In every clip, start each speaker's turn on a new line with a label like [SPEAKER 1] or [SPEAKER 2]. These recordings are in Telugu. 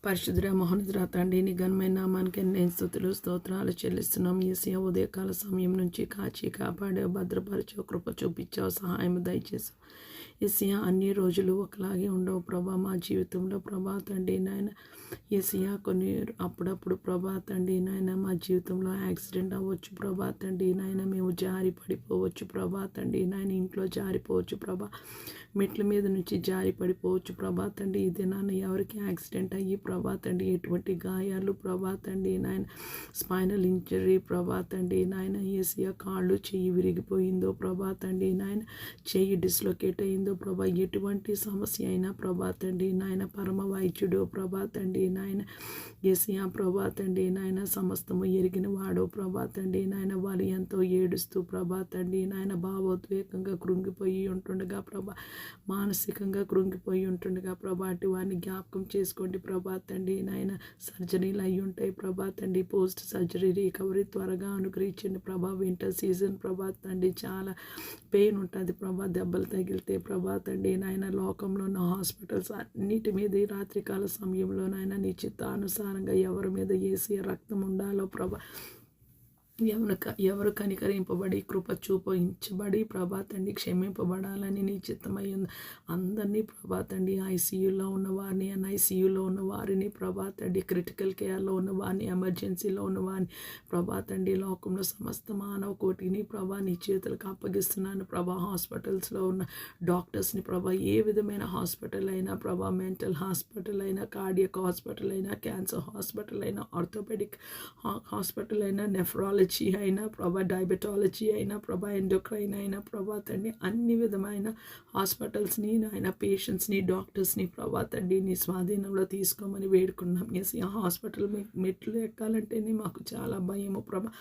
[SPEAKER 1] పరిశుద్ధ మహోన్నతుడ తండ్రి నీ ఘనమైన నామానికి నేను స్తుతులు స్తోత్రాలు చెల్లిస్తున్నాం. యేసయ్య ఉదయకాల సమయం నుంచి కాచి కాపాడే భద్రపరచు కృప చూపించావు, సహాయం దయచేసావు. యేసయ్య అన్ని రోజులు ఒకలాగే ఉండవు ప్రభా మా జీవితంలో ప్రభా తండ్రి నాయన. యేసయ్య కొన్ని అప్పుడప్పుడు ప్రభా తండ్రి నాయన మా జీవితంలో యాక్సిడెంట్ అవ్వచ్చు ప్రభా తండ్రి నాయన, మేము జారి పడిపోవచ్చు ప్రభా తండ్రి నాయన, ఇంట్లో జారిపోవచ్చు ప్రభా, మెట్ల మీద నుంచి జారి పడిపోవచ్చు ప్రభా తండ్రి. ఈ దినాన ఎవరికి యాక్సిడెంట్ అయ్యి ప్రభా తండ్రి ఎటువంటి గాయాలు ప్రభా తండ్రి నాయన, స్పైనల్ ఇంజరీ ప్రభా తండ్రి నాయన, యేసయ్య కాళ్ళు చెయ్యి విరిగిపోయిందో ప్రభా తండ్రి నాయన, చెయ్యి డిస్లొకేట్ అయిందో ప్రభా, ఎటువంటి సమస్య అయినా ప్రభా తండ్రి నాయన, పరమ వైద్యుడు ప్రభా తండ్రి నాయన, యేసయ్య ప్రభా తండ్రి నాయన, సమస్తము ఎరిగిన వాడో ప్రభా తండ్రి నాయన, వాళ్ళు ఎంతో ఏడుస్తూ ప్రభా తండ్రి నాయన భావోద్వేగంగా కృంగిపోయి ఉంటుండగా ప్రభా, మానసికంగా కృంగిపోయి ఉంటుండగా ప్రభా అటు వారిని జ్ఞాపకం చేసుకోండి ప్రభా తండ్రి నాయన. సర్జరీలు అయి ఉంటాయి ప్రభా తండ్రి, పోస్ట్ సర్జరీ రికవరీ త్వరగా అనుగ్రహించండి ప్రభా. వింటర్ సీజన్ ప్రభా తండ్రి చాలా పెయిన్ ఉంటుంది ప్రభా, దెబ్బలు తగిలితే ప్రభా తండ్రి నాయన. లోకంలో ఉన్న హాస్పిటల్స్ అన్నిటి మీద ఈ రాత్రికాల సమయంలో నాయన నీ చిత్తానుసారంగా ఎవరి మీద వేసి రక్తం ఉండాలో ప్రభా, ఎవరు కనికరింపబడి కృప చూపించబడి ప్రభా తండ్రి క్షమింపబడాలని నీ చిత్తమై ఉంది. అందరినీ ప్రభా తండ్రి ఐసీయూలో ఉన్న వారిని, ఎన్ఐసీయూలో ఉన్న వారిని ప్రభా తండ్రి, క్రిటికల్ కేర్లో ఉన్న వారిని, ఎమర్జెన్సీలో ఉన్న వారిని ప్రభా తండ్రి, లోకంలో సమస్త మానవ కోటిని ప్రభా నీ చేతులకు అప్పగిస్తున్నాను ప్రభా. హాస్పిటల్స్లో ఉన్న డాక్టర్స్ని ప్రభా, ఏ విధమైన హాస్పిటల్ అయినా ప్రభా, మెంటల్ హాస్పిటల్ అయినా, కార్డియక్ హాస్పిటల్ అయినా, క్యాన్సర్ హాస్పిటల్ అయినా, ఆర్థోపెడిక్ హాస్పిటల్ అయినా, నెఫ్రాలజీ అయినా ప్రభా, డయాబెటాలజీ అయినా ప్రభా, ఎండోక్రైన్ అయినా ప్రభా తండ్రి, అన్ని విధమైన హాస్పిటల్స్ని నాయన, పేషెంట్స్ని, డాక్టర్స్ని ప్రభా తండ్రి నీ స్వాధీనంలో తీసుకోమని వేడుకున్నాం. ఎస్ ఆ హాస్పిటల్ మెట్లు ఎక్కాలంటేనే మాకు చాలా భయము ప్రభా.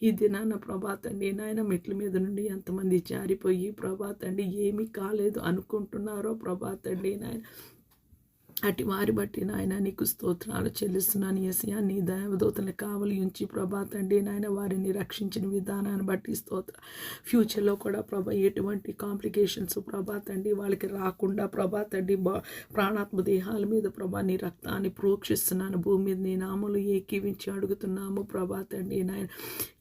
[SPEAKER 1] ఈ దినాన ప్రభా తండ్రి నాయన, మెట్ల మీద నుండి ఎంతమంది జారిపోయి ప్రభా తండ్రి ఏమీ కాలేదు అనుకుంటున్నారో ప్రభా తండ్రి నాయన, అటు వారి బట్టి నాయన నీకు స్తోత్రాలు చెల్లిస్తున్నాను. యేసయ్య నీ దైవదూతలను కావలి ఉంచి ప్రభా తండ్రి నాయన వారిని రక్షించిన విధానాన్ని బట్టి స్తోత్ర. ఫ్యూచర్లో కూడా ప్రభా ఎటువంటి కాంప్లికేషన్స్ ప్రభా తండ్రి వాళ్ళకి రాకుండా ప్రభా తండ్రి ప్రాణాత్మ దేహాల మీద ప్రభా నీ రక్తాన్ని ప్రోక్షిస్తున్నాను. భూమి మీద నీ నామలు ఏకీవించి అడుగుతున్నాము ప్రభా తండ్రి నాయన.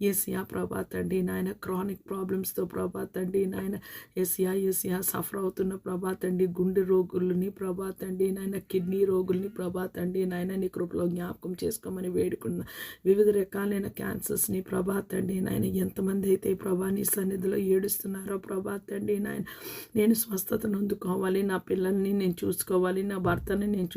[SPEAKER 1] యేసయ్య ప్రభా తండ్రి నాయన, క్రానిక్ ప్రాబ్లమ్స్తో ప్రభా తండ్రి నాయన, యేసయ్య సఫర్ అవుతున్న ప్రభా తండ్రి, గుండె రోగులని ప్రభా తండ్రి నాయన, కిడ్నీ రోగుల్ని ప్రభా తండ్రి నాయన నీ కృపలో జ్ఞాపకం చేసుకోమని వేడుకున్న. వివిధ రకాలైన క్యాన్సర్స్ని ప్రభా తండ్రి నాయన, ఎంతమంది అయితే ప్రభా నీ సన్నిధిలో ఏడుస్తున్నారో ప్రభా తండ్రి నాయన, నేను స్వస్థతను అందుకోవాలి, నా పిల్లల్ని నేను చూసుకోవాలి, నా భర్తని నేను